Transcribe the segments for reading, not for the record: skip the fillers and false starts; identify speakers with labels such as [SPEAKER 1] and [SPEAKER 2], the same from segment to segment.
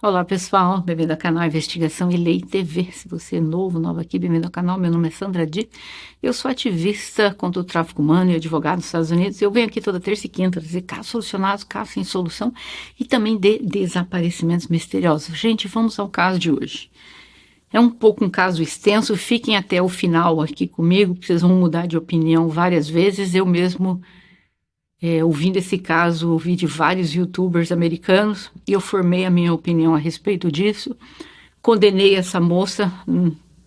[SPEAKER 1] Olá pessoal, bem-vindo ao canal Investigação e Lei TV. Se você é novo aqui, bem-vindo ao canal. Meu nome é Sandra Di. Eu sou ativista contra o tráfico humano e advogado nos Estados Unidos. Eu venho aqui toda terça e quinta trazer casos solucionados, casos sem solução e também de desaparecimentos misteriosos. Gente, vamos ao caso de hoje. É um caso extenso, fiquem até o final aqui comigo, porque vocês vão mudar de opinião várias vezes. Eu mesmo ouvindo esse caso, ouvi de vários youtubers americanos e eu formei a minha opinião a respeito disso. Condenei essa moça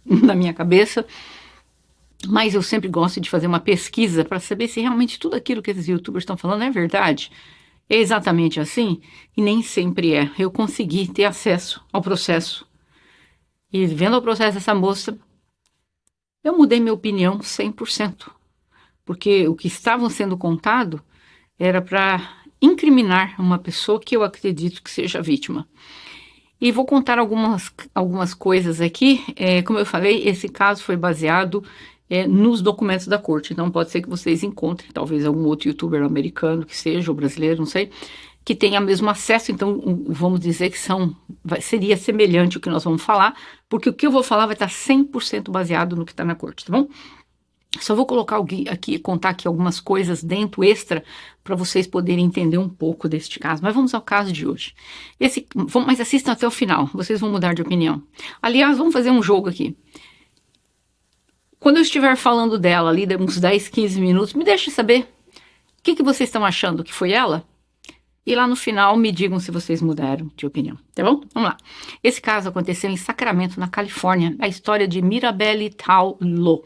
[SPEAKER 1] na minha cabeça, mas eu sempre gosto de fazer uma pesquisa para saber se realmente tudo aquilo que esses youtubers estão falando é verdade. É exatamente assim? E nem sempre é. Eu consegui ter acesso ao processo. E vendo o processo dessa moça, eu mudei minha opinião 100%. Porque o que estavam sendo contado era para incriminar uma pessoa que eu acredito que seja vítima. E vou contar algumas coisas aqui. Como eu falei, esse caso foi baseado nos documentos da corte. Então pode ser que vocês encontrem, talvez algum outro youtuber americano que seja, ou brasileiro, não sei, que tenha mesmo acesso. Então vamos dizer que seria semelhante o que nós vamos falar, porque o que eu vou falar vai estar 100% baseado no que está na corte, tá bom? Só vou colocar aqui, contar aqui algumas coisas dentro extra para vocês poderem entender um pouco deste caso. Mas vamos ao caso de hoje. Mas assistam até o final, vocês vão mudar de opinião. Aliás, vamos fazer um jogo aqui. Quando eu estiver falando dela ali, de uns 10, 15 minutos, me deixe saber o que vocês estão achando que foi ela. E lá no final me digam se vocês mudaram de opinião, tá bom? Vamos lá. Esse caso aconteceu em Sacramento, na Califórnia, a história de Mirabelle Tal Lo,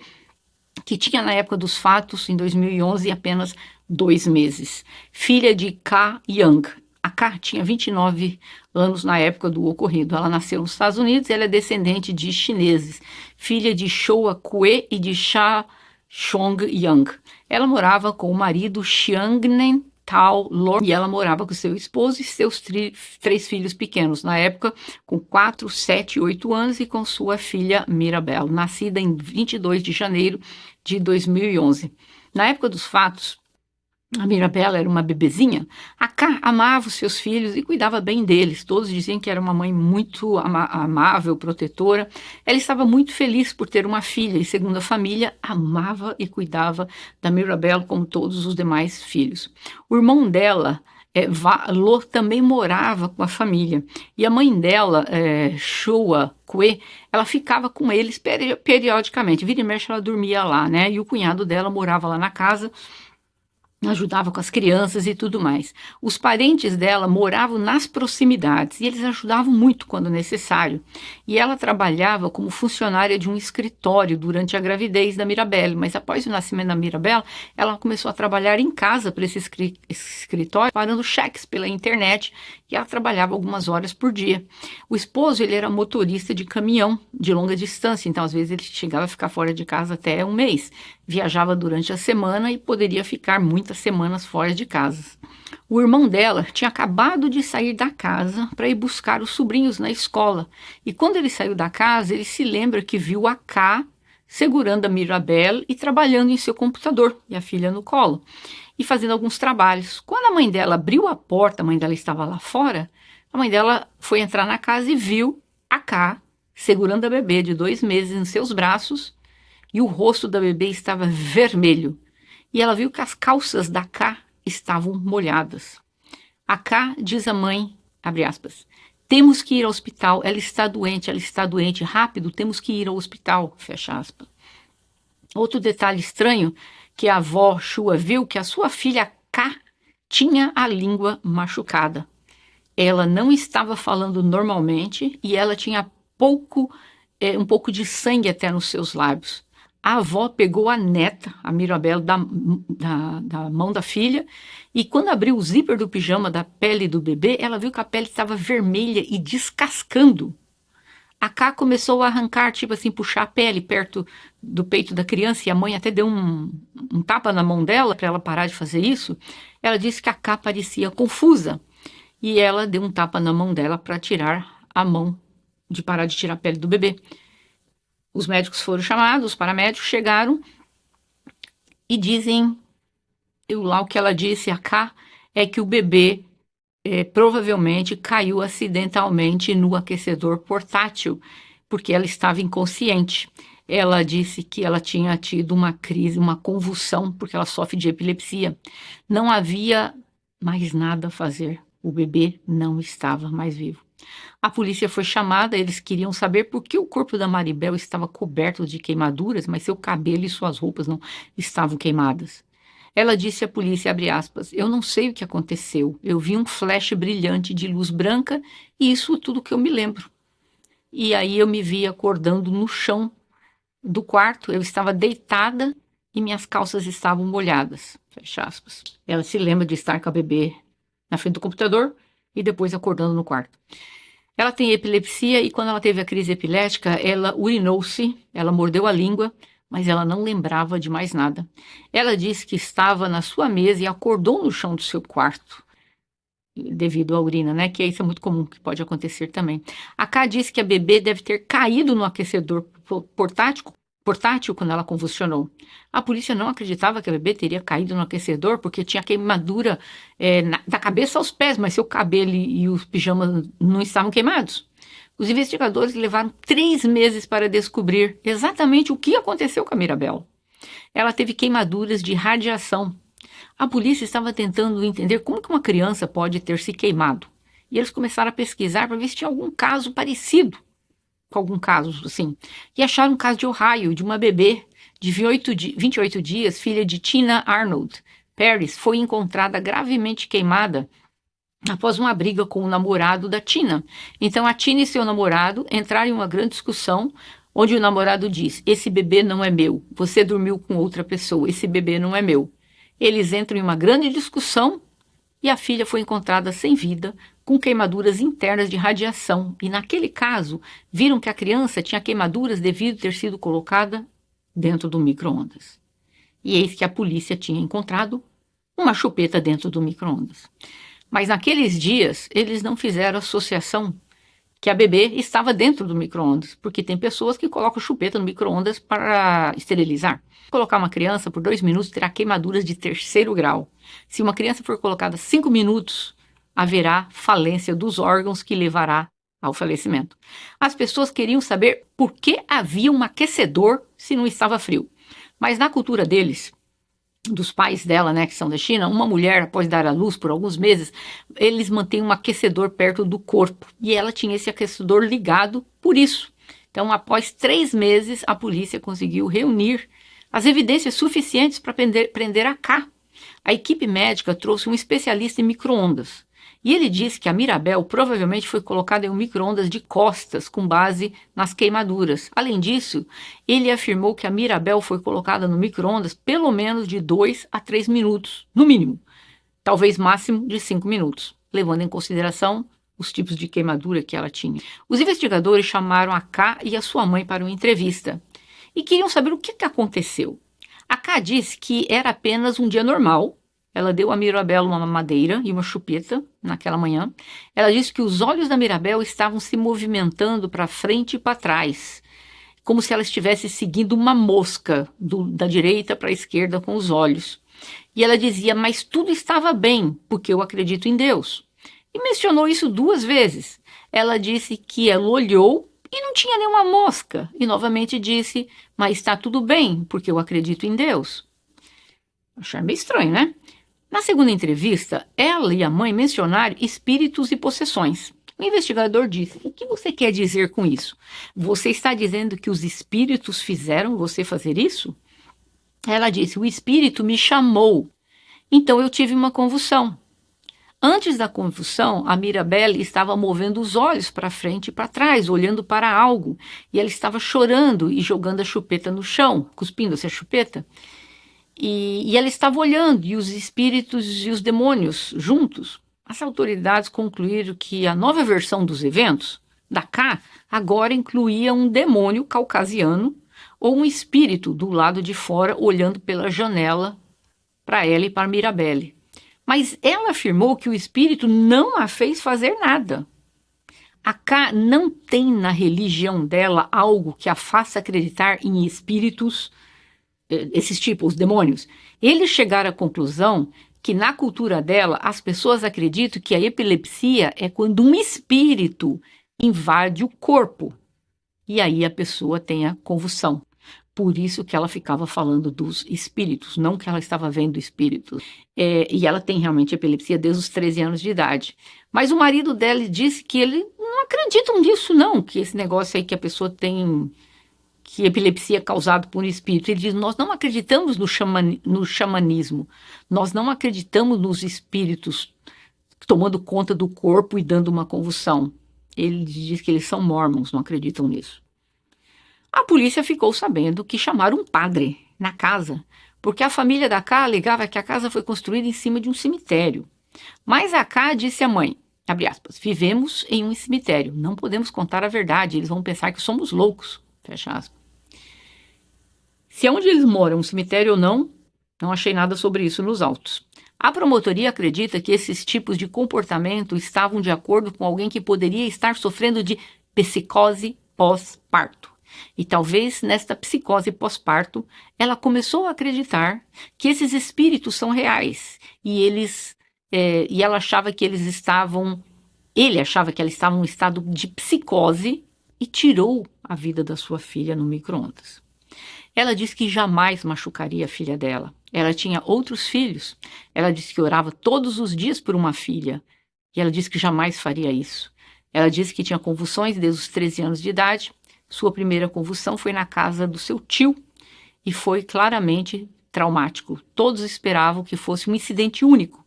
[SPEAKER 1] que tinha na época dos fatos, em 2011, apenas 2 meses. Filha de Ka Young. A Ka tinha 29 anos na época do ocorrido. Ela nasceu nos Estados Unidos e ela é descendente de chineses. Filha de Shoua Kue e de Sha Chong Young. Ela morava com o marido Xiangnen Tao Lor, e ela morava com seu esposo e seus 3 filhos pequenos, na época com 4, 7 e 8 anos, e com sua filha Mirabelle, nascida em 22 de janeiro de 2011. Na época dos fatos, a Mirabelle era uma bebezinha. A Ká amava os seus filhos e cuidava bem deles. Todos diziam que era uma mãe muito amável, protetora. Ela estava muito feliz por ter uma filha e, segundo a família, amava e cuidava da Mirabelle como todos os demais filhos. O irmão dela, Lo, também morava com a família. E a mãe dela, Shoua Kue, ela ficava com eles periodicamente. Vira e mexe, ela dormia lá, né? E o cunhado dela morava lá na casa, ajudava com as crianças e tudo mais. Os parentes dela moravam nas proximidades e eles ajudavam muito quando necessário. E ela trabalhava como funcionária de um escritório durante a gravidez da Mirabelle, mas após o nascimento da Mirabelle, ela começou a trabalhar em casa para esse escritório, parando cheques pela internet, e ela trabalhava algumas horas por dia. O esposo, ele era motorista de caminhão de longa distância, então às vezes ele chegava a ficar fora de casa até um mês. Viajava durante a semana e poderia ficar muitas semanas fora de casa. O irmão dela tinha acabado de sair da casa para ir buscar os sobrinhos na escola. E quando ele saiu da casa, ele se lembra que viu a Ká segurando a Mirabelle e trabalhando em seu computador, e a filha no colo, e fazendo alguns trabalhos. Quando a mãe dela abriu a porta, a mãe dela estava lá fora, a mãe dela foi entrar na casa e viu a Ká segurando a bebê de 2 meses em seus braços, e o rosto da bebê estava vermelho. E ela viu que as calças da Ká estavam molhadas. A Ká diz à mãe, abre aspas, temos que ir ao hospital, ela está doente, rápido, temos que ir ao hospital, fecha aspas. Outro detalhe estranho, que a avó Shua viu que a sua filha Ká tinha a língua machucada. Ela não estava falando normalmente e ela tinha um pouco de sangue até nos seus lábios. A avó pegou a neta, a Mirabelle, da mão da filha, e quando abriu o zíper do pijama da pele do bebê, ela viu que a pele estava vermelha e descascando. A Ká começou a arrancar, tipo assim, puxar a pele perto do peito da criança, e a mãe até deu um tapa na mão dela para ela parar de fazer isso. Ela disse que a Ká parecia confusa, e ela deu um tapa na mão dela para tirar a mão, de parar de tirar a pele do bebê. Os médicos foram chamados, os paramédicos chegaram e dizem, lá o que ela disse, a Ká, é que o bebê provavelmente caiu acidentalmente no aquecedor portátil, porque ela estava inconsciente. Ela disse que ela tinha tido uma crise, uma convulsão, porque ela sofre de epilepsia. Não havia mais nada a fazer. O bebê não estava mais vivo. A polícia foi chamada, eles queriam saber por que o corpo da Maribel estava coberto de queimaduras, mas seu cabelo e suas roupas não estavam queimadas. Ela disse à polícia, abre aspas, eu não sei o que aconteceu. Eu vi um flash brilhante de luz branca e isso é tudo que eu me lembro. E aí eu me vi acordando no chão do quarto, eu estava deitada e minhas calças estavam molhadas. Fecha aspas. Ela se lembra de estar com a bebê na frente do computador e depois acordando no quarto. Ela tem epilepsia e quando ela teve a crise epilética, ela urinou-se, ela mordeu a língua, mas ela não lembrava de mais nada. Ela disse que estava na sua mesa e acordou no chão do seu quarto, devido à urina, né? Que isso é muito comum, que pode acontecer também. A Ká disse que a bebê deve ter caído no aquecedor portátil quando ela convulsionou. A polícia não acreditava que a bebê teria caído no aquecedor porque tinha queimadura da cabeça aos pés, mas seu cabelo e os pijamas não estavam queimados. Os investigadores levaram 3 meses para descobrir exatamente o que aconteceu com a Mirabel. Ela teve queimaduras de radiação. A polícia estava tentando entender como que uma criança pode ter se queimado. E eles começaram a pesquisar para ver se tinha algum caso parecido com algum caso, assim. E acharam um caso de Ohio, de uma bebê de 28 dias, filha de Tina Arnold. Paris foi encontrada gravemente queimada após uma briga com o namorado da Tina. Então a Tina e seu namorado entraram em uma grande discussão, onde o namorado diz, esse bebê não é meu, você dormiu com outra pessoa, esse bebê não é meu. Eles entram em uma grande discussão e a filha foi encontrada sem vida, com queimaduras internas de radiação. E naquele caso, viram que a criança tinha queimaduras devido ter sido colocada dentro do micro-ondas. E eis que a polícia tinha encontrado uma chupeta dentro do micro-ondas. Mas naqueles dias, eles não fizeram associação que a bebê estava dentro do micro-ondas, porque tem pessoas que colocam chupeta no micro-ondas para esterilizar. Colocar uma criança por 2 minutos terá queimaduras de 3º grau. Se uma criança for colocada 5 minutos, haverá falência dos órgãos que levará ao falecimento. As pessoas queriam saber por que havia um aquecedor se não estava frio. Mas na cultura deles, dos pais dela, né, que são da China, uma mulher, após dar à luz por alguns meses, eles mantêm um aquecedor perto do corpo. E ela tinha esse aquecedor ligado por isso. Então, após 3 meses, a polícia conseguiu reunir as evidências suficientes para prender a Ká. A equipe médica trouxe um especialista em micro-ondas. E ele disse que a Mirabel provavelmente foi colocada em um micro-ondas de costas, com base nas queimaduras. Além disso, ele afirmou que a Mirabel foi colocada no micro-ondas pelo menos de 2 a 3 minutos, no mínimo. Talvez máximo de 5 minutos, levando em consideração os tipos de queimadura que ela tinha. Os investigadores chamaram a Ká e a sua mãe para uma entrevista e queriam saber o que aconteceu. A Ká disse que era apenas um dia normal. Ela deu a Mirabel uma mamadeira e uma chupeta naquela manhã. Ela disse que os olhos da Mirabel estavam se movimentando para frente e para trás, como se ela estivesse seguindo uma mosca da direita para a esquerda com os olhos. E ela dizia, mas tudo estava bem, porque eu acredito em Deus. E mencionou isso 2 vezes. Ela disse que ela olhou e não tinha nenhuma mosca. E novamente disse, mas está tudo bem, porque eu acredito em Deus. Achei meio estranho, né? Na segunda entrevista, ela e a mãe mencionaram espíritos e possessões. O investigador disse, o que você quer dizer com isso? Você está dizendo que os espíritos fizeram você fazer isso? Ela disse, o espírito me chamou, então eu tive uma convulsão. Antes da convulsão, a Mirabelle estava movendo os olhos para frente e para trás, olhando para algo, e ela estava chorando e jogando a chupeta no chão, cuspindo-se a chupeta. E ela estava olhando, e os espíritos e os demônios juntos. As autoridades concluíram que a nova versão dos eventos, da Ká, agora incluía um demônio caucasiano ou um espírito do lado de fora olhando pela janela para ela e para Mirabelle. Mas ela afirmou que o espírito não a fez fazer nada. A Ká não tem na religião dela algo que a faça acreditar em espíritos, esses tipos, os demônios. Eles chegaram à conclusão que na cultura dela, as pessoas acreditam que a epilepsia é quando um espírito invade o corpo. E aí a pessoa tem a convulsão. Por isso que ela ficava falando dos espíritos, não que ela estava vendo espíritos. E ela tem realmente epilepsia desde os 13 anos de idade. Mas o marido dela disse que ele não acredita nisso, não, que esse negócio aí que a pessoa tem, que epilepsia é causada por um espírito. Ele diz, nós não acreditamos no xamanismo, nós não acreditamos nos espíritos tomando conta do corpo e dando uma convulsão. Ele diz que eles são mormons, não acreditam nisso. A polícia ficou sabendo que chamaram um padre na casa, porque a família da Ká alegava que a casa foi construída em cima de um cemitério. Mas a Ká disse à mãe, abre aspas, vivemos em um cemitério, não podemos contar a verdade, eles vão pensar que somos loucos, fecha aspas. Se é onde eles moram, um cemitério ou não, não achei nada sobre isso nos autos. A promotoria acredita que esses tipos de comportamento estavam de acordo com alguém que poderia estar sofrendo de psicose pós-parto. E talvez nesta psicose pós-parto, ela começou a acreditar que esses espíritos são reais. E ela achava que ele achava que ela estava em um estado de psicose e tirou a vida da sua filha no micro-ondas. Ela disse que jamais machucaria a filha dela. Ela tinha outros filhos. Ela disse que orava todos os dias por uma filha. E ela disse que jamais faria isso. Ela disse que tinha convulsões desde os 13 anos de idade. Sua primeira convulsão foi na casa do seu tio e foi claramente traumático. Todos esperavam que fosse um incidente único,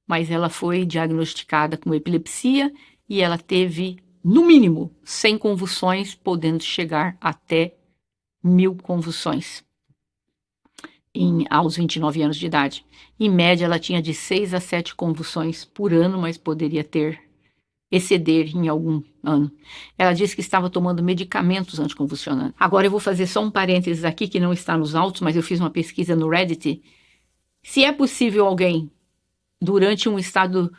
[SPEAKER 1] mas ela foi diagnosticada com epilepsia e ela teve, no mínimo, 100 convulsões, podendo chegar até 1000 convulsões aos 29 anos de idade. Em média, ela tinha de 6 a 7 convulsões por ano, mas poderia exceder em algum ano. Ela disse que estava tomando medicamentos anticonvulsionantes. Agora eu vou fazer só um parênteses aqui que não está nos autos, mas eu fiz uma pesquisa no Reddit. Se é possível alguém, durante um estado,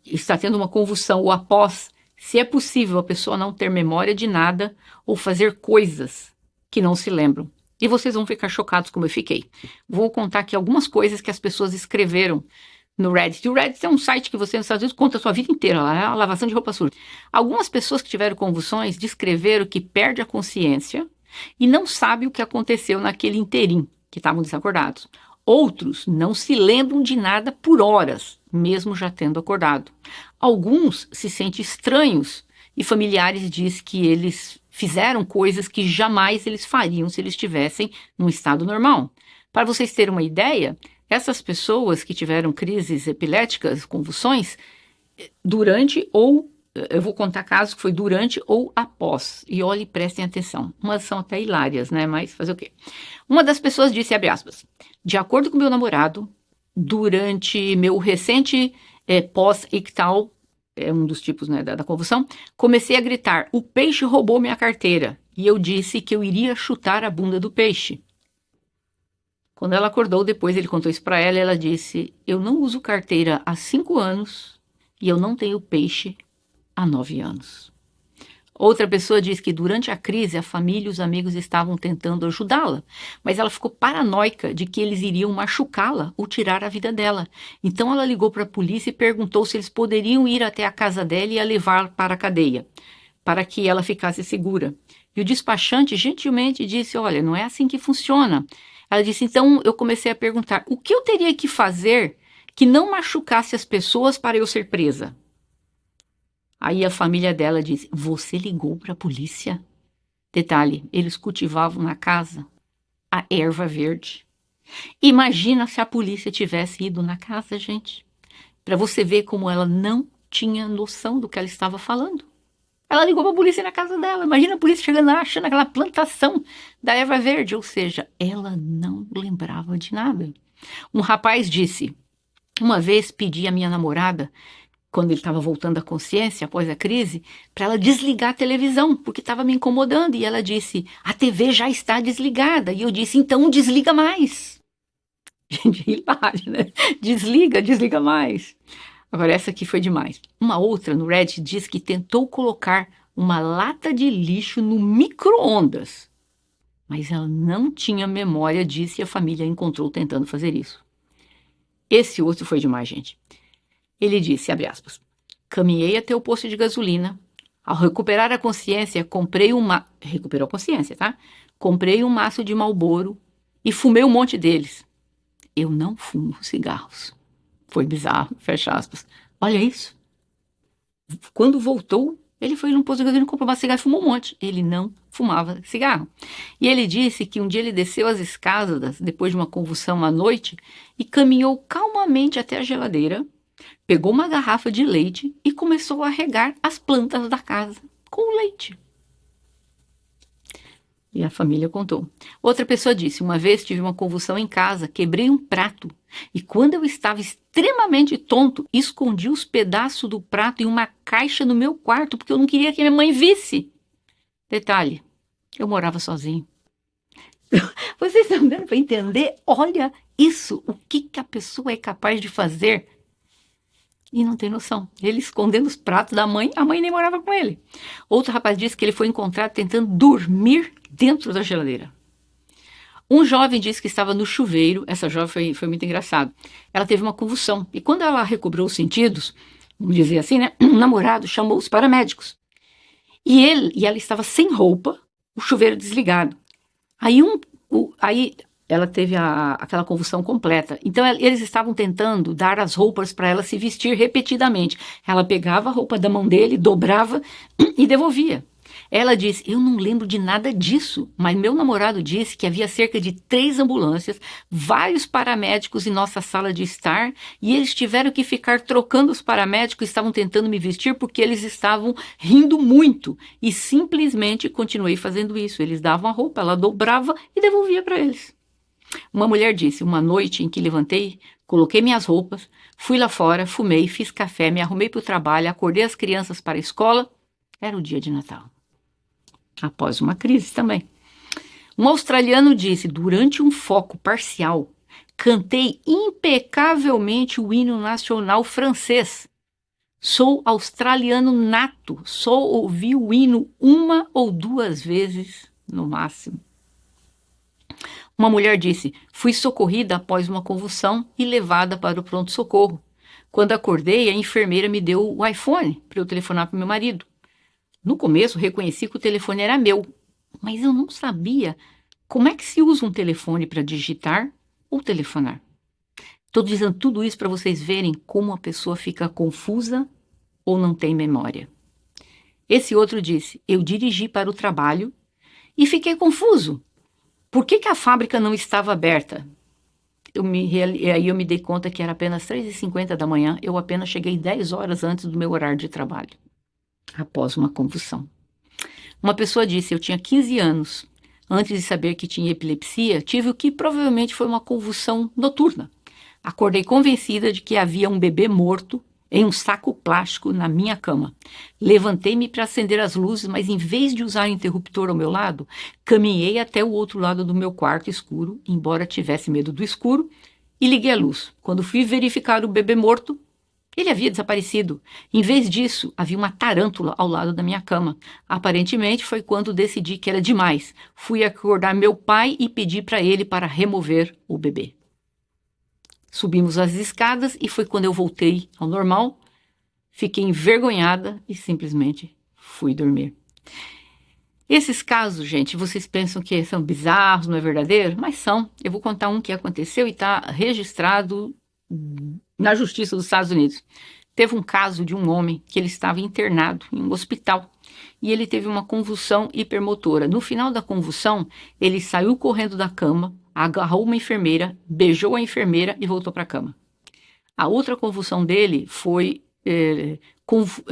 [SPEAKER 1] está tendo uma convulsão ou após, se é possível a pessoa não ter memória de nada ou fazer coisas que não se lembram. E vocês vão ficar chocados como eu fiquei. Vou contar aqui algumas coisas que as pessoas escreveram no Reddit. O Reddit é um site que você nos Estados Unidos conta a sua vida inteira, lá é a lavação de roupa suja. Algumas pessoas que tiveram convulsões descreveram que perde a consciência e não sabe o que aconteceu naquele inteirinho, que estavam desacordados. Outros não se lembram de nada por horas, mesmo já tendo acordado. Alguns se sentem estranhos e familiares dizem que eles fizeram coisas que jamais eles fariam se eles estivessem num estado normal. Para vocês terem uma ideia, essas pessoas que tiveram crises epiléticas, convulsões, eu vou contar casos que foi durante ou após. E olhe, prestem atenção. Umas são até hilárias, né? Mas fazer o quê? Uma das pessoas disse, abre aspas, de acordo com meu namorado, durante meu recente pós-ictal, é um dos tipos, né, da convulsão, comecei a gritar, o peixe roubou minha carteira. E eu disse que eu iria chutar a bunda do peixe. Quando ela acordou, depois ele contou isso para ela e ela disse, eu não uso carteira há 5 anos e eu não tenho peixe há 9 anos. Outra pessoa diz que durante a crise a família e os amigos estavam tentando ajudá-la, mas ela ficou paranoica de que eles iriam machucá-la ou tirar a vida dela. Então ela ligou para a polícia e perguntou se eles poderiam ir até a casa dela e a levar para a cadeia, para que ela ficasse segura. E o despachante gentilmente disse, olha, não é assim que funciona. Ela disse, então eu comecei a perguntar, o que eu teria que fazer que não machucasse as pessoas para eu ser presa? Aí a família dela disse, você ligou para a polícia? Detalhe, eles cultivavam na casa a erva verde. Imagina se a polícia tivesse ido na casa, gente. Para você ver como ela não tinha noção do que ela estava falando. Ela ligou para a polícia na casa dela. Imagina a polícia chegando lá, achando aquela plantação da erva verde. Ou seja, ela não lembrava de nada. Um rapaz disse, uma vez pedi à minha namorada, quando ele estava voltando à consciência após a crise, para ela desligar a televisão, porque estava me incomodando. E ela disse, a TV já está desligada. E eu disse, então desliga mais. Gente, hilário, né? Desliga mais. Agora, essa aqui foi demais. Uma outra no Reddit diz que tentou colocar uma lata de lixo no micro-ondas, mas ela não tinha memória disso e a família a encontrou tentando fazer isso. Esse outro foi demais, gente. Ele disse, abre aspas, caminhei até o posto de gasolina. Ao recuperar a consciência, recuperou a consciência, tá? Comprei um maço de Marlboro e fumei um monte deles. Eu não fumo cigarros. Foi bizarro, fecha aspas. Olha isso. Quando voltou, ele foi num posto de gasolina, comprou uma cigarro e fumou um monte. Ele não fumava cigarro. E ele disse que um dia ele desceu as escadas, depois de uma convulsão à noite, e caminhou calmamente até a geladeira, pegou uma garrafa de leite e começou a regar as plantas da casa com leite. E a família contou. Outra pessoa disse, uma vez tive uma convulsão em casa, quebrei um prato e quando eu estava extremamente tonto, escondi os pedaços do prato em uma caixa no meu quarto porque eu não queria que minha mãe visse. Detalhe, eu morava sozinho. Vocês estão dando para entender? Olha isso, o que a pessoa é capaz de fazer e não tem noção. Ele escondendo os pratos da mãe, a mãe nem morava com ele. Outro rapaz disse que ele foi encontrado tentando dormir dentro da geladeira. Um jovem disse que estava no chuveiro. Essa jovem foi muito engraçado. Ela teve uma convulsão e quando ela recobrou os sentidos, vamos dizer assim, né? Um namorado chamou os paramédicos. E ela estava sem roupa, o chuveiro desligado. Aí ela teve aquela convulsão completa. Então, eles estavam tentando dar as roupas para ela se vestir repetidamente. Ela pegava a roupa da mão dele, dobrava e devolvia. Ela disse, eu não lembro de nada disso, mas meu namorado disse que havia cerca de 3 ambulâncias, vários paramédicos em nossa sala de estar, e eles tiveram que ficar trocando os paramédicos, estavam tentando me vestir porque eles estavam rindo muito. E simplesmente continuei fazendo isso. Eles davam a roupa, ela dobrava e devolvia para eles. Uma mulher disse, uma noite em que levantei, coloquei minhas roupas, fui lá fora, fumei, fiz café, me arrumei para o trabalho, acordei as crianças para a escola. Era o dia de Natal. Após uma crise também. Um australiano disse, durante um foco parcial, cantei impecavelmente o hino nacional francês. Sou australiano nato, só ouvi o hino 1 ou 2 vezes no máximo. Uma mulher disse, fui socorrida após uma convulsão e levada para o pronto-socorro. Quando acordei, a enfermeira me deu o iPhone para eu telefonar para o meu marido. No começo, reconheci que o telefone era meu, mas eu não sabia como é que se usa um telefone para digitar ou telefonar. Estou dizendo tudo isso para vocês verem como a pessoa fica confusa ou não tem memória. Esse outro disse, eu dirigi para o trabalho e fiquei confuso. Por que a fábrica não estava aberta? Aí eu me dei conta que era apenas 3h50 da manhã, eu apenas cheguei 10 horas antes do meu horário de trabalho. Após uma convulsão. Uma pessoa disse, eu tinha 15 anos. Antes de saber que tinha epilepsia, tive o que provavelmente foi uma convulsão noturna. Acordei convencida de que havia um bebê morto em um saco plástico na minha cama. Levantei-me para acender as luzes, mas em vez de usar o interruptor ao meu lado, caminhei até o outro lado do meu quarto escuro, embora tivesse medo do escuro, e liguei a luz. Quando fui verificar o bebê morto, ele havia desaparecido. Em vez disso, havia uma tarântula ao lado da minha cama. Aparentemente, foi quando decidi que era demais. Fui acordar meu pai e pedi para ele para remover o bebê. Subimos as escadas e foi quando eu voltei ao normal. Fiquei envergonhada e simplesmente fui dormir. Esses casos, gente, vocês pensam que são bizarros, não é verdadeiro? Mas são. Eu vou contar um que aconteceu e está registrado na Justiça dos Estados Unidos. Teve um caso de um homem que ele estava internado em um hospital e ele teve uma convulsão hipermotora. No final da convulsão, ele saiu correndo da cama, agarrou uma enfermeira, beijou a enfermeira e voltou para a cama. A outra convulsão dele foi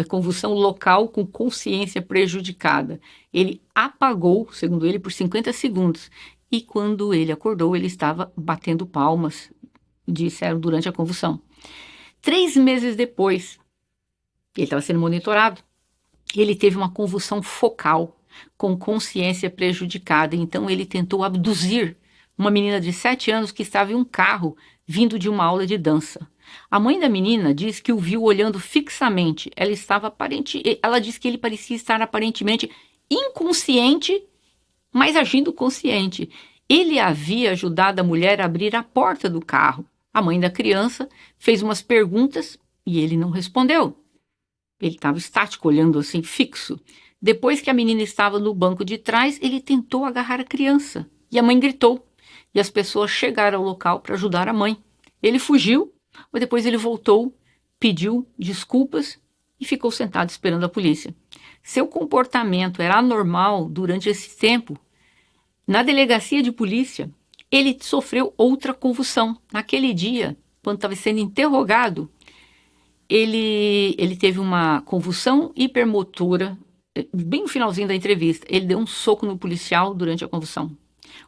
[SPEAKER 1] convulsão local com consciência prejudicada. Ele apagou, segundo ele, por 50 segundos. E quando ele acordou, ele estava batendo palmas, disseram, durante a convulsão. 3 meses depois, ele estava sendo monitorado, ele teve uma convulsão focal com consciência prejudicada. Então ele tentou abduzir uma menina de 7 anos que estava em um carro vindo de uma aula de dança. A mãe da menina diz que o viu olhando fixamente. Ela disse que ele parecia estar aparentemente inconsciente, mas agindo consciente. Ele havia ajudado a mulher a abrir a porta do carro. A mãe da criança fez umas perguntas e ele não respondeu. Ele estava estático, olhando assim, fixo. Depois que a menina estava no banco de trás, ele tentou agarrar a criança. E a mãe gritou. E as pessoas chegaram ao local para ajudar a mãe. Ele fugiu, mas depois ele voltou, pediu desculpas e ficou sentado esperando a polícia. Seu comportamento era anormal durante esse tempo. Na delegacia de polícia, ele sofreu outra convulsão. Naquele dia, quando estava sendo interrogado, ele teve uma convulsão hipermotora, bem no finalzinho da entrevista. Ele deu um soco no policial durante a convulsão,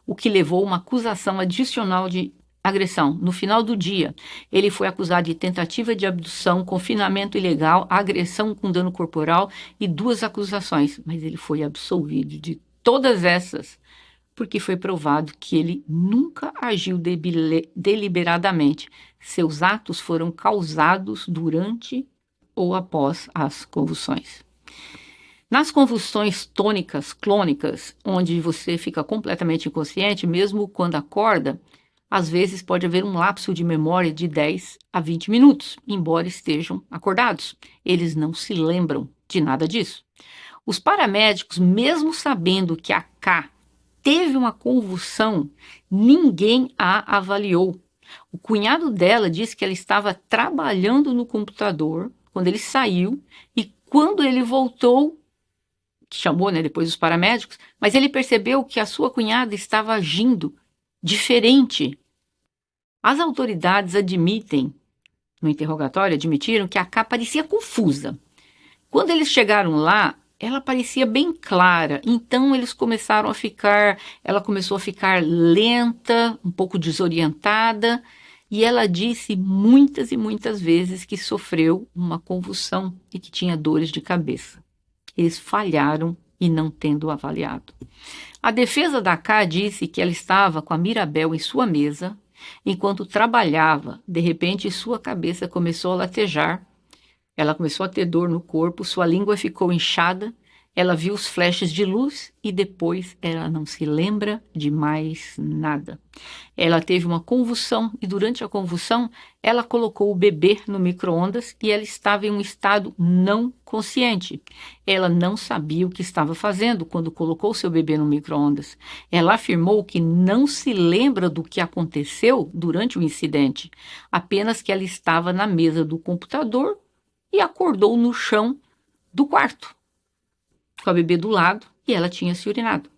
[SPEAKER 1] o que levou a uma acusação adicional de agressão. No final do dia, ele foi acusado de tentativa de abdução, confinamento ilegal, agressão com dano corporal e 2 acusações, mas ele foi absolvido de todas essas, porque foi provado que ele nunca agiu deliberadamente. Seus atos foram causados durante ou após as convulsões. Nas convulsões tônicas, clônicas, onde você fica completamente inconsciente, mesmo quando acorda, às vezes pode haver um lapso de memória de 10 a 20 minutos, embora estejam acordados. Eles não se lembram de nada disso. Os paramédicos, mesmo sabendo que a K teve uma convulsão, ninguém a avaliou. O cunhado dela disse que ela estava trabalhando no computador quando ele saiu e quando ele voltou, que chamou, né, depois os paramédicos, mas ele percebeu que a sua cunhada estava agindo diferente. As autoridades admitiram que a K parecia confusa. Quando eles chegaram lá, ela parecia bem clara, então ela começou a ficar lenta, um pouco desorientada, e ela disse muitas e muitas vezes que sofreu uma convulsão e que tinha dores de cabeça. Eles falharam em não tendo avaliado. A defesa da K disse que ela estava com a Mirabel em sua mesa, enquanto trabalhava. De repente, sua cabeça começou a latejar. Ela começou a ter dor no corpo, sua língua ficou inchada, ela viu os flashes de luz e depois ela não se lembra de mais nada. Ela teve uma convulsão e durante a convulsão ela colocou o bebê no micro-ondas e ela estava em um estado não consciente. Ela não sabia o que estava fazendo quando colocou seu bebê no micro-ondas. Ela afirmou que não se lembra do que aconteceu durante o incidente, apenas que ela estava na mesa do computador e acordou no chão do quarto, com a bebê do lado, e ela tinha se urinado.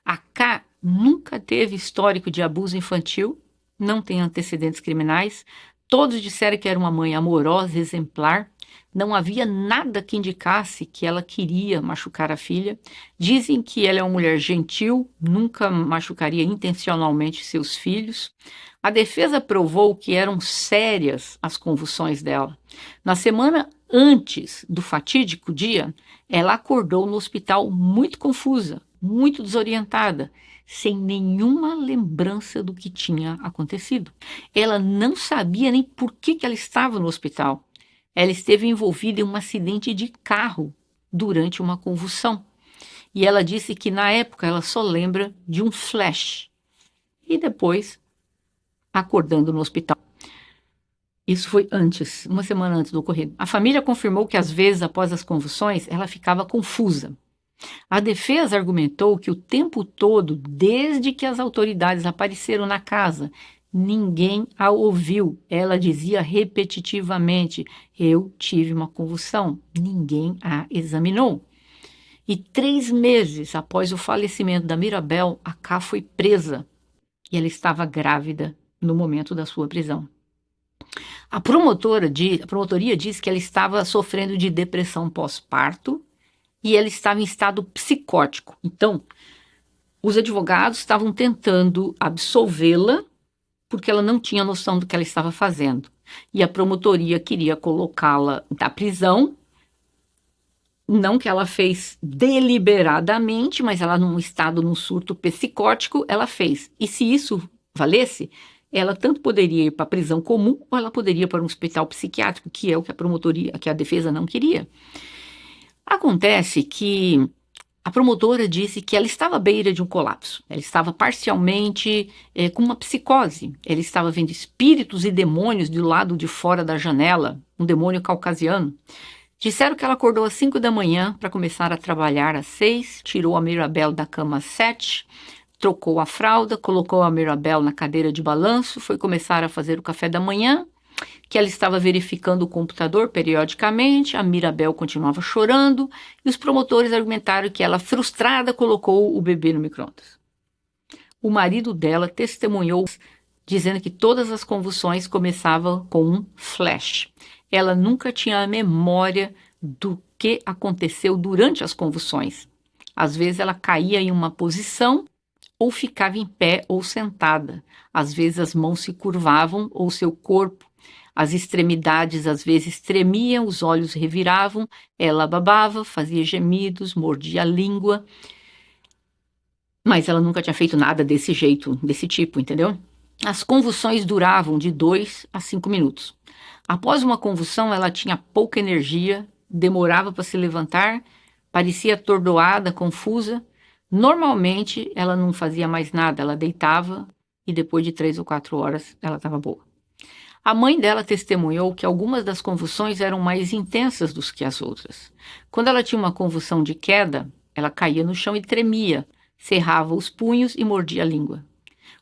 [SPEAKER 1] A K nunca teve histórico de abuso infantil, não tem antecedentes criminais, todos disseram que era uma mãe amorosa, exemplar, não havia nada que indicasse que ela queria machucar a filha. Dizem que ela é uma mulher gentil, nunca machucaria intencionalmente seus filhos. A defesa provou que eram sérias as convulsões dela. Na semana antes do fatídico dia, ela acordou no hospital muito confusa, muito desorientada, sem nenhuma lembrança do que tinha acontecido. Ela não sabia nem por que ela estava no hospital. Ela esteve envolvida em um acidente de carro durante uma convulsão. E ela disse que na época ela só lembra de um flash. E depois, acordando no hospital. Isso foi antes, uma semana antes do ocorrido. A família confirmou que às vezes, após as convulsões, ela ficava confusa. A defesa argumentou que o tempo todo, desde que as autoridades apareceram na casa, ninguém a ouviu. Ela dizia repetitivamente: eu tive uma convulsão. Ninguém a examinou. E 3 meses após o falecimento da Mirabel, a K foi presa. E ela estava grávida no momento da sua prisão. A promotoria disse que ela estava sofrendo de depressão pós-parto e ela estava em estado psicótico. Então, os advogados estavam tentando absolvê-la porque ela não tinha noção do que ela estava fazendo. E a promotoria queria colocá-la na prisão, não que ela fez deliberadamente, mas ela num surto psicótico, ela fez. E se isso valesse, ela tanto poderia ir para a prisão comum ou ela poderia ir para um hospital psiquiátrico, que é o que a defesa não queria. Acontece que A promotora disse que ela estava à beira de um colapso. Ela estava parcialmente com uma psicose. Ela estava vendo espíritos e demônios do lado de fora da janela, um demônio caucasiano. Disseram que ela acordou às 5 da manhã para começar a trabalhar às 6, tirou a Mirabel da cama às 7, trocou a fralda, colocou a Mirabel na cadeira de balanço, foi começar a fazer o café da manhã, que ela estava verificando o computador periodicamente, a Mirabel continuava chorando e os promotores argumentaram que ela, frustrada, colocou o bebê no micro-ondas. O marido dela testemunhou, dizendo que todas as convulsões começavam com um flash. Ela nunca tinha a memória do que aconteceu durante as convulsões. Às vezes ela caía em uma posição ou ficava em pé ou sentada. Às vezes as mãos se curvavam ou seu corpo. As extremidades às vezes tremiam, os olhos reviravam, ela babava, fazia gemidos, mordia a língua. Mas ela nunca tinha feito nada desse jeito, desse tipo, entendeu? As convulsões duravam de 2 a 5 minutos. Após uma convulsão, ela tinha pouca energia, demorava para se levantar, parecia atordoada, confusa. Normalmente, ela não fazia mais nada, ela deitava e depois de 3 ou 4 horas, ela estava boa. A mãe dela testemunhou que algumas das convulsões eram mais intensas do que as outras. Quando ela tinha uma convulsão de queda, ela caía no chão e tremia, cerrava os punhos e mordia a língua.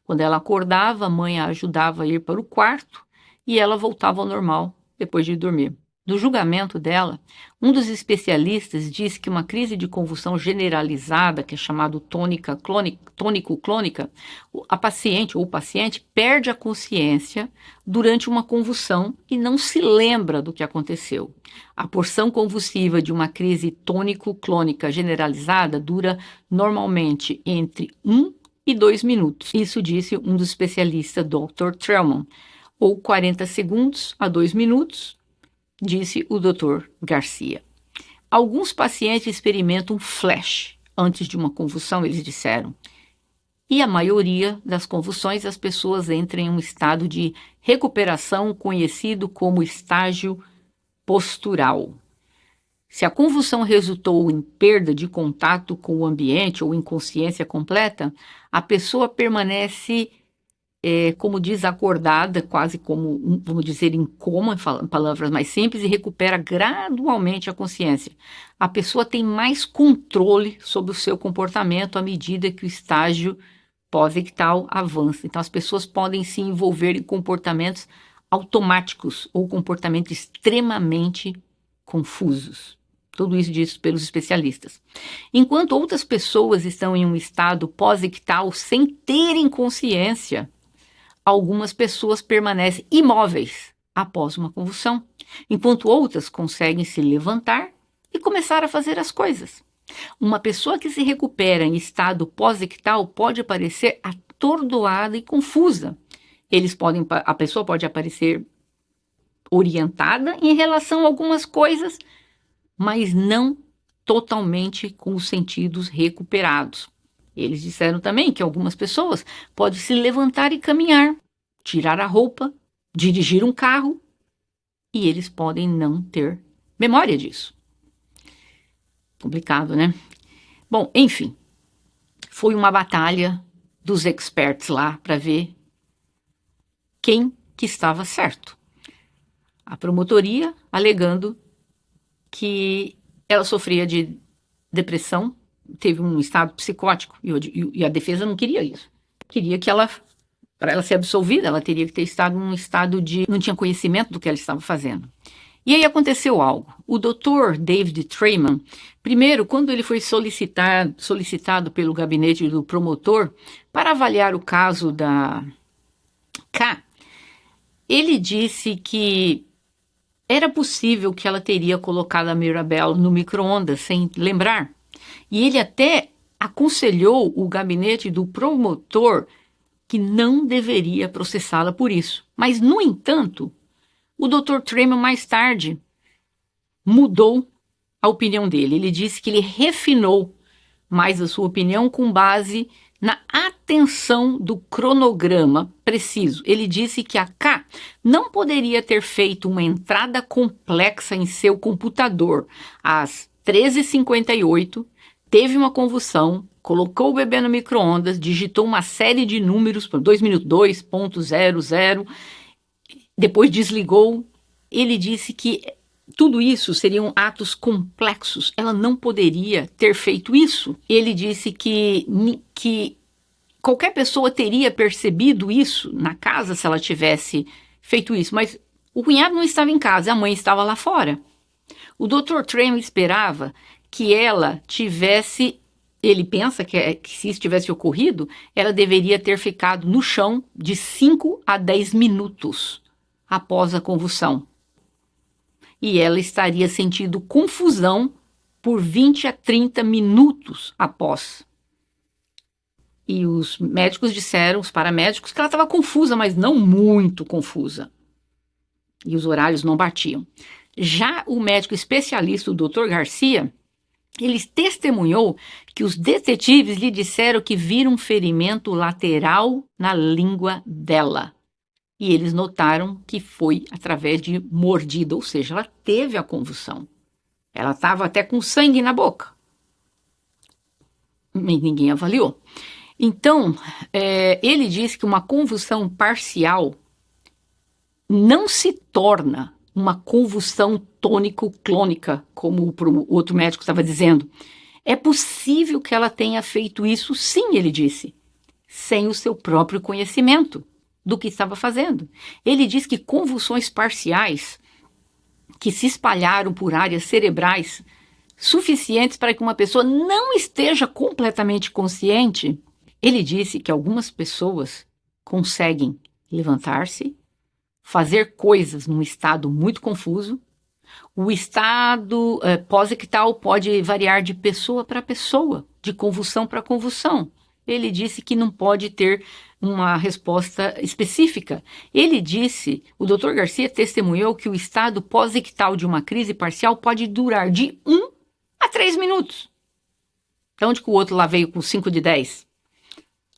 [SPEAKER 1] Quando ela acordava, a mãe a ajudava a ir para o quarto e ela voltava ao normal depois de dormir. No julgamento dela, um dos especialistas disse que uma crise de convulsão generalizada, que é chamado tônico-clônica, a paciente ou o paciente perde a consciência durante uma convulsão e não se lembra do que aconteceu. A porção convulsiva de uma crise tônico-clônica generalizada dura normalmente entre 1 e 2 minutos. Isso disse um dos especialistas, Dr. Trellman, ou 40 segundos a 2 minutos, disse o Dr. Garcia. Alguns pacientes experimentam flash antes de uma convulsão, eles disseram. E a maioria das convulsões, as pessoas entram em um estado de recuperação conhecido como estágio postural. Se a convulsão resultou em perda de contato com o ambiente ou inconsciência completa, a pessoa permanece, como diz, acordada, quase como, vamos dizer, em coma, em palavras mais simples, e recupera gradualmente a consciência. A pessoa tem mais controle sobre o seu comportamento à medida que o estágio pós-ictal avança. Então, as pessoas podem se envolver em comportamentos automáticos ou comportamentos extremamente confusos. Tudo isso dito pelos especialistas. Enquanto outras pessoas estão em um estado pós-ictal sem terem consciência, algumas pessoas permanecem imóveis após uma convulsão, enquanto outras conseguem se levantar e começar a fazer as coisas. Uma pessoa que se recupera em estado pós-ictal pode parecer atordoada e confusa. A pessoa pode aparecer orientada em relação a algumas coisas, mas não totalmente com os sentidos recuperados. Eles disseram também que algumas pessoas podem se levantar e caminhar, tirar a roupa, dirigir um carro, e eles podem não ter memória disso. Complicado, né? Bom, enfim, foi uma batalha dos experts lá para ver quem que estava certo. A promotoria alegando que ela sofria de depressão, teve um estado psicótico, e a defesa não queria isso. Queria que para ela ser absolvida, ela teria que ter estado num estado de... não tinha conhecimento do que ela estava fazendo. E aí aconteceu algo. O Dr. David Trellman, primeiro, quando ele foi solicitado pelo gabinete do promotor para avaliar o caso da K, ele disse que era possível que ela teria colocado a Mirabel no micro-ondas sem lembrar. E ele até aconselhou o gabinete do promotor que não deveria processá-la por isso. Mas, no entanto, o Dr. Trellman mais tarde mudou a opinião dele. Ele disse que ele refinou mais a sua opinião com base na atenção do cronograma preciso. Ele disse que a K não poderia ter feito uma entrada complexa em seu computador às 13h58, teve uma convulsão, colocou o bebê no micro-ondas, digitou uma série de números, 2 minutos, 2.00, depois desligou. Ele disse que tudo isso seriam atos complexos, ela não poderia ter feito isso. Ele disse que qualquer pessoa teria percebido isso na casa se ela tivesse feito isso, mas o cunhado não estava em casa, a mãe estava lá fora. O Dr. Trammell esperava que ela tivesse, ele pensa que se isso tivesse ocorrido, ela deveria ter ficado no chão de 5 a 10 minutos após a convulsão. E ela estaria sentindo confusão por 20 a 30 minutos após. E os médicos disseram, os paramédicos, que ela estava confusa, mas não muito confusa. E os horários não batiam. Já o médico especialista, o Dr. Garcia, ele testemunhou que os detetives lhe disseram que viram um ferimento lateral na língua dela. E eles notaram que foi através de mordida, ou seja, ela teve a convulsão. Ela estava até com sangue na boca. E ninguém avaliou. Então, ele disse que uma convulsão parcial não se torna uma convulsão tônico-clônica, como o outro médico estava dizendo. É possível que ela tenha feito isso, sim, ele disse, sem o seu próprio conhecimento do que estava fazendo. Ele diz que convulsões parciais que se espalharam por áreas cerebrais suficientes para que uma pessoa não esteja completamente consciente. Ele disse que algumas pessoas conseguem levantar-se, fazer coisas num estado muito confuso. O estado pós-ictal pode variar de pessoa para pessoa, de convulsão para convulsão. Ele disse que não pode ter uma resposta específica. Ele disse, o Dr. Garcia testemunhou que o estado pós-ictal de uma crise parcial pode durar de 1 a 3 minutos. Então, onde que o outro lá veio com 5 de 10?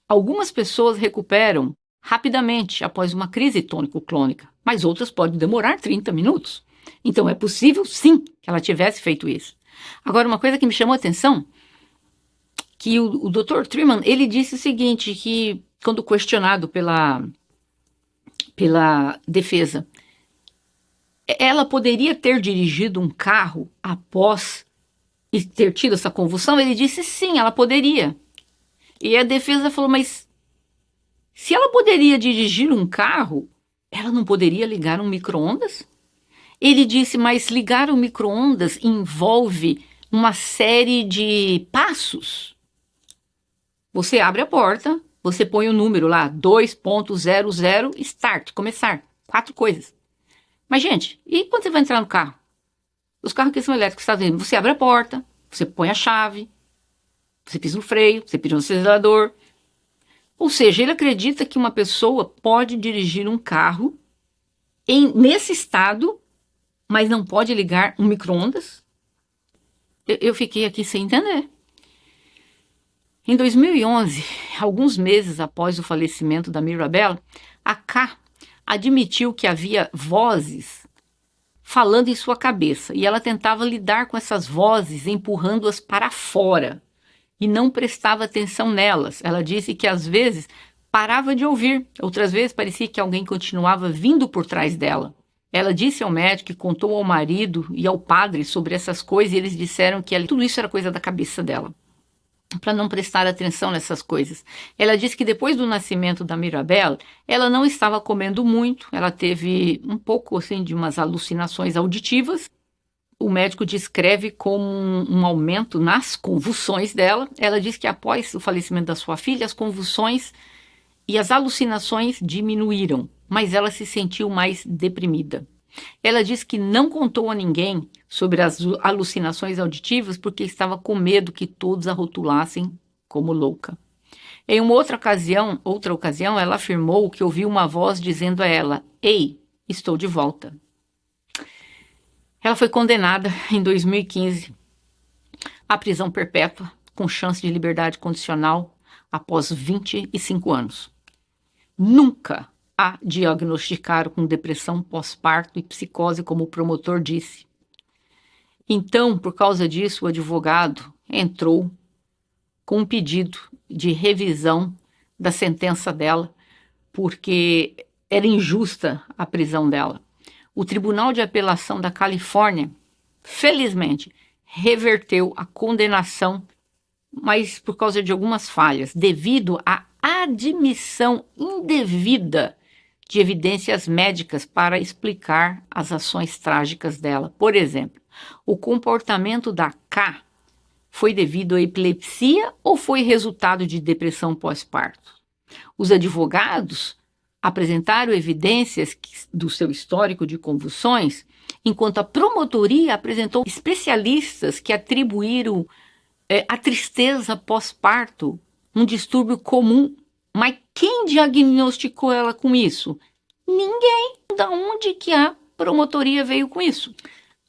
[SPEAKER 1] Algumas pessoas recuperam rapidamente após uma crise tônico-clônica, mas outras podem demorar 30 minutos. Então é possível, sim, que ela tivesse feito isso. Agora, uma coisa que me chamou a atenção, que o Dr. Trammell, ele disse o seguinte, que quando questionado pela defesa, ela poderia ter dirigido um carro após ter tido essa convulsão? Ele disse sim, ela poderia. E a defesa falou, mas se ela poderia dirigir um carro, ela não poderia ligar um micro-ondas? Ele disse, mas ligar um micro-ondas envolve uma série de passos. Você abre a porta, você põe o número lá, 2.00, start, começar. 4 coisas. Mas, gente, e quando você vai entrar no carro? Os carros que são elétricos, você abre a porta, você põe a chave, você pisa no freio, você pisa no acelerador. Ou seja, ele acredita que uma pessoa pode dirigir um carro nesse estado, mas não pode ligar um micro-ondas? Eu fiquei aqui sem entender. Em 2011, alguns meses após o falecimento da Mirabelle, a K admitiu que havia vozes falando em sua cabeça e ela tentava lidar com essas vozes, empurrando-as para fora e não prestava atenção nelas. Ela disse que às vezes parava de ouvir, outras vezes parecia que alguém continuava vindo por trás dela. Ela disse ao médico que contou ao marido e ao padre sobre essas coisas e eles disseram que tudo isso era coisa da cabeça dela, para não prestar atenção nessas coisas. Ela disse que depois do nascimento da Mirabelle, ela não estava comendo muito, ela teve um pouco assim de umas alucinações auditivas. O médico descreve como um aumento nas convulsões dela. Ela diz que após o falecimento da sua filha, as convulsões e as alucinações diminuíram, mas ela se sentiu mais deprimida. Ela diz que não contou a ninguém sobre as alucinações auditivas porque estava com medo que todos a rotulassem como louca. Em uma outra ocasião, ela afirmou que ouviu uma voz dizendo a ela: "Ei, estou de volta." Ela foi condenada em 2015 à prisão perpétua com chance de liberdade condicional após 25 anos. Nunca a diagnosticaram com depressão pós-parto e psicose, como o promotor disse. Então, por causa disso, o advogado entrou com um pedido de revisão da sentença dela, porque era injusta a prisão dela. O Tribunal de Apelação da Califórnia, felizmente, reverteu a condenação, mas por causa de algumas falhas, devido à admissão indevida de evidências médicas para explicar as ações trágicas dela. Por exemplo, o comportamento da K foi devido à epilepsia ou foi resultado de depressão pós-parto? Os advogados apresentaram evidências do seu histórico de convulsões, enquanto a promotoria apresentou especialistas que atribuíram a tristeza pós-parto um distúrbio comum. Mas quem diagnosticou ela com isso? Ninguém. Da onde que a promotoria veio com isso?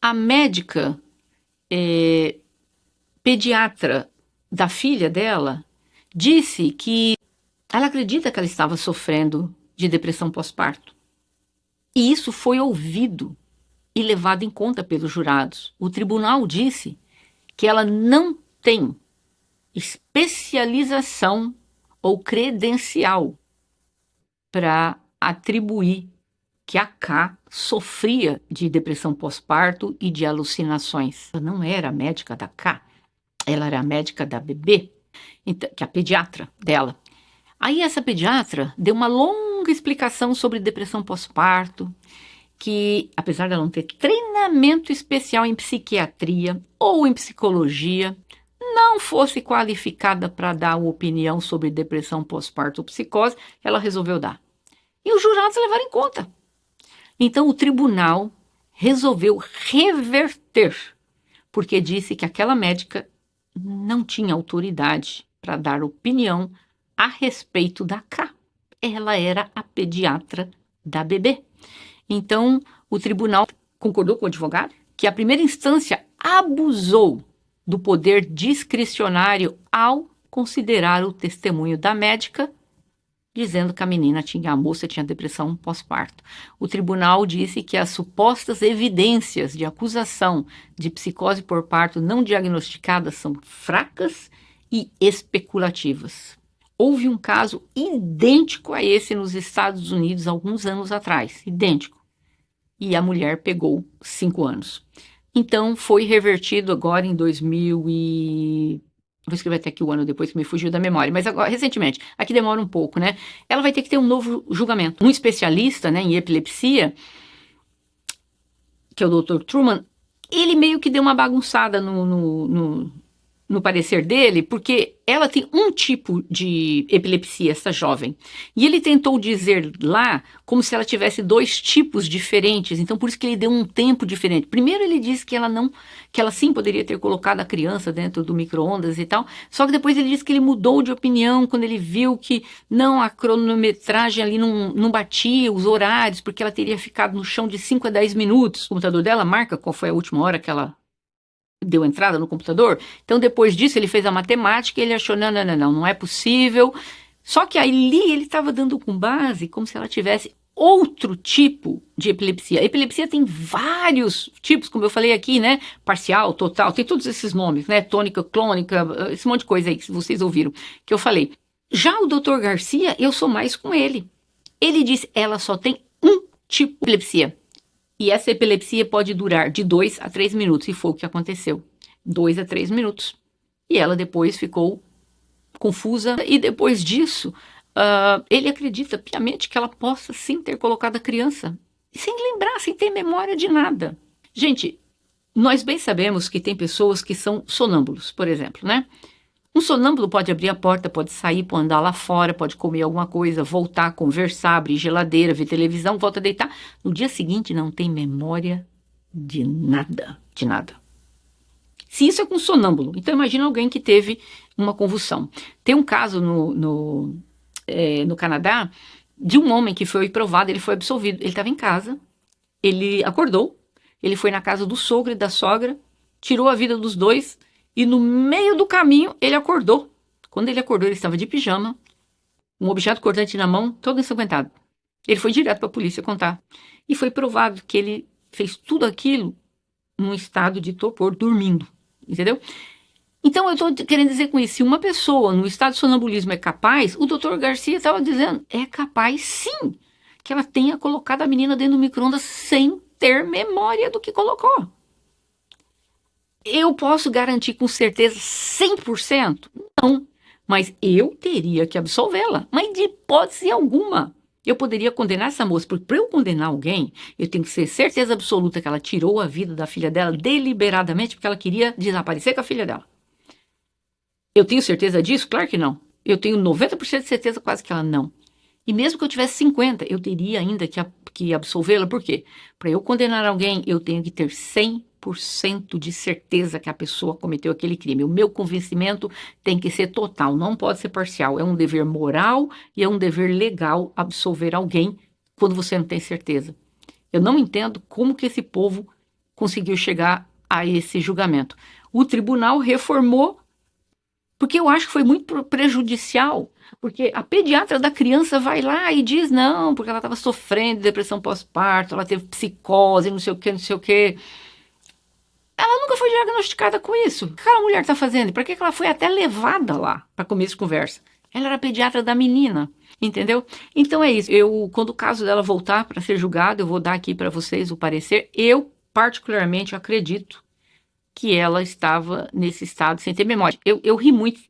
[SPEAKER 1] A médica pediatra da filha dela disse que ela acredita que ela estava sofrendo de depressão pós-parto. E isso foi ouvido e levado em conta pelos jurados. O tribunal disse que ela não tem especialização ou credencial para atribuir que a K sofria de depressão pós-parto e de alucinações. Ela não era a médica da K, ela era a médica da bebê, então, que é a pediatra dela. Aí essa pediatra deu uma longa explicação sobre depressão pós-parto, que apesar dela não ter treinamento especial em psiquiatria ou em psicologia, não fosse qualificada para dar uma opinião sobre depressão pós-parto ou psicose, ela resolveu dar. E os jurados levaram em conta. Então o tribunal resolveu reverter, porque disse que aquela médica não tinha autoridade para dar opinião a respeito da K. Ela era a pediatra da bebê. Então, o tribunal concordou com o advogado que a primeira instância abusou do poder discricionário ao considerar o testemunho da médica, dizendo que a moça tinha depressão pós-parto. O tribunal disse que as supostas evidências de acusação de psicose por parto não diagnosticada são fracas e especulativas. Houve um caso idêntico a esse nos Estados Unidos alguns anos atrás, idêntico. E a mulher pegou 5 anos. Então, foi revertido agora em 2000 e... Vou escrever até aqui o ano depois que me fugiu da memória, mas agora, recentemente, aqui demora um pouco, né? Ela vai ter que ter um novo julgamento. Um especialista, né, em epilepsia, que é o Dr. Truman, ele meio que deu uma bagunçada no parecer dele, porque ela tem um tipo de epilepsia, essa jovem. E ele tentou dizer lá como se ela tivesse 2 tipos diferentes, então por isso que ele deu um tempo diferente. Primeiro ele disse que ela sim poderia ter colocado a criança dentro do micro-ondas e tal, só que depois ele disse que ele mudou de opinião quando ele viu que não, a cronometragem ali não batia os horários, porque ela teria ficado no chão de 5 a 10 minutos. O computador dela marca qual foi a última hora que ela deu entrada no computador. Então depois disso ele fez a matemática e ele achou, não é possível. Só que ali ele estava dando com base como se ela tivesse outro tipo de epilepsia. A epilepsia tem vários tipos, como eu falei aqui, né? Parcial, total, tem todos esses nomes, né? Tônica, clônica, esse monte de coisa aí que vocês ouviram, que eu falei. Já o Dr. Garcia, eu sou mais com ele. Ele disse, ela só tem um tipo de epilepsia. E essa epilepsia pode durar de 2 a 3 minutos, e foi o que aconteceu. 2 a 3 minutos. E ela depois ficou confusa, e depois disso, ele acredita piamente que ela possa sim ter colocado a criança, sem lembrar, sem ter memória de nada. Gente, nós bem sabemos que tem pessoas que são sonâmbulos, por exemplo, né? Um sonâmbulo pode abrir a porta, pode sair, pode andar lá fora, pode comer alguma coisa, voltar, conversar, abrir geladeira, ver televisão, volta a deitar. No dia seguinte não tem memória de nada, de nada. Se isso é com sonâmbulo, então imagina alguém que teve uma convulsão. Tem um caso no Canadá de um homem que foi provado, ele foi absolvido. Ele estava em casa, ele acordou, ele foi na casa do sogro e da sogra, tirou a vida dos dois. E no meio do caminho, ele acordou. Quando ele acordou, ele estava de pijama, um objeto cortante na mão, todo ensanguentado. Ele foi direto para a polícia contar. E foi provado que ele fez tudo aquilo num estado de torpor, dormindo. Entendeu? Então, eu estou querendo dizer com isso, se uma pessoa no estado de sonambulismo é capaz, o doutor Garcia estava dizendo, é capaz sim, que ela tenha colocado a menina dentro do micro-ondas sem ter memória do que colocou. Eu posso garantir com certeza 100%? Não, mas eu teria que absolvê-la, mas de hipótese alguma. Eu poderia condenar essa moça, porque para eu condenar alguém, eu tenho que ter certeza absoluta que ela tirou a vida da filha dela deliberadamente porque ela queria desaparecer com a filha dela. Eu tenho certeza disso? Claro que não. Eu tenho 90% de certeza quase que ela não. E mesmo que eu tivesse 50, eu teria ainda que absolvê-la. Por quê? Para eu condenar alguém, eu tenho que ter 100% de certeza que a pessoa cometeu aquele crime. O meu convencimento tem que ser total, não pode ser parcial. É um dever moral e é um dever legal absolver alguém quando você não tem certeza. Eu não entendo como que esse povo conseguiu chegar a esse julgamento. O tribunal reformou porque eu acho que foi muito prejudicial. Porque a pediatra da criança vai lá e diz não, porque ela estava sofrendo de depressão pós-parto, ela teve psicose, não sei o que, não sei o que. Ela nunca foi diagnosticada com isso. O que aquela mulher está fazendo? E para que ela foi até levada lá para começo de conversa? Ela era pediatra da menina, entendeu? Então é isso. Quando o caso dela voltar para ser julgado, eu vou dar aqui para vocês o parecer. Eu, particularmente, acredito que ela estava nesse estado sem ter memória. Eu ri muito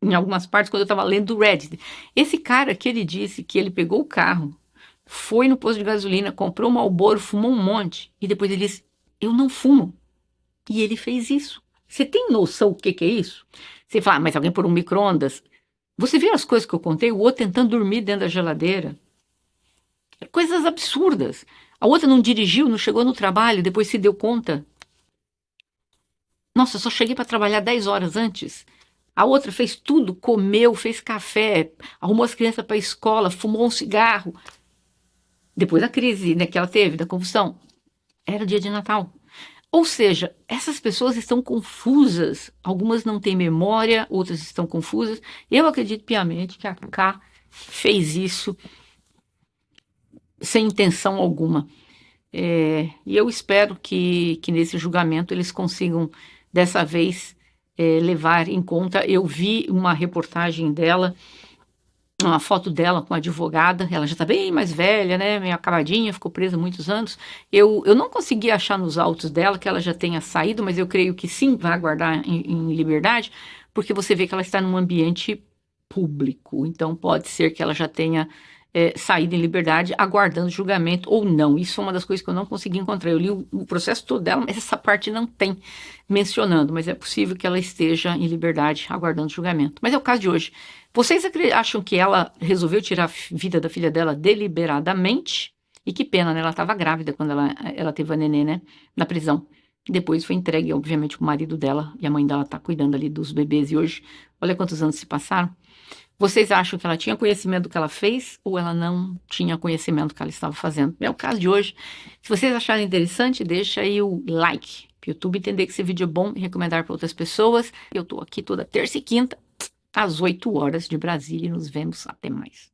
[SPEAKER 1] em algumas partes quando eu estava lendo o Reddit. Esse cara que ele disse que ele pegou o carro, foi no posto de gasolina, comprou um Marlboro, fumou um monte, e depois ele disse, eu não fumo. E ele fez isso. Você tem noção o que é isso? Você fala, mas alguém por um micro-ondas? Você viu as coisas que eu contei? O outro tentando dormir dentro da geladeira. Coisas absurdas. A outra não dirigiu, não chegou no trabalho, depois se deu conta. Nossa, eu só cheguei para trabalhar 10 horas antes. A outra fez tudo, comeu, fez café, arrumou as crianças para a escola, fumou um cigarro. Depois da crise, né, que ela teve, da convulsão, era dia de Natal. Ou seja, essas pessoas estão confusas. Algumas não têm memória, outras estão confusas. Eu acredito piamente que a K fez isso sem intenção alguma. E eu espero que nesse julgamento eles consigam, dessa vez, levar em conta. Eu vi uma reportagem dela, uma foto dela com a advogada, ela já está bem mais velha, né, meio acabadinha, ficou presa há muitos anos. Eu não consegui achar nos autos dela que ela já tenha saído, mas eu creio que sim, vai aguardar em liberdade, porque você vê que ela está num ambiente público, então pode ser que ela já tenha saído em liberdade, aguardando julgamento ou não. Isso é uma das coisas que eu não consegui encontrar. Eu li o processo todo dela, mas essa parte não tem mencionando, mas é possível que ela esteja em liberdade, aguardando julgamento. Mas é o caso de hoje. Vocês acham que ela resolveu tirar a vida da filha dela deliberadamente? E que pena, né? Ela estava grávida quando ela teve a nenê, né? Na prisão. Depois foi entregue, obviamente, para o marido dela, e a mãe dela está cuidando ali dos bebês. E hoje, olha quantos anos se passaram. Vocês acham que ela tinha conhecimento do que ela fez ou ela não tinha conhecimento do que ela estava fazendo? É o caso de hoje. Se vocês acharem interessante, deixa aí o like, para o YouTube entender que esse vídeo é bom e recomendar para outras pessoas. Eu estou aqui toda terça e quinta, às 8 horas de Brasília, e nos vemos. Até mais.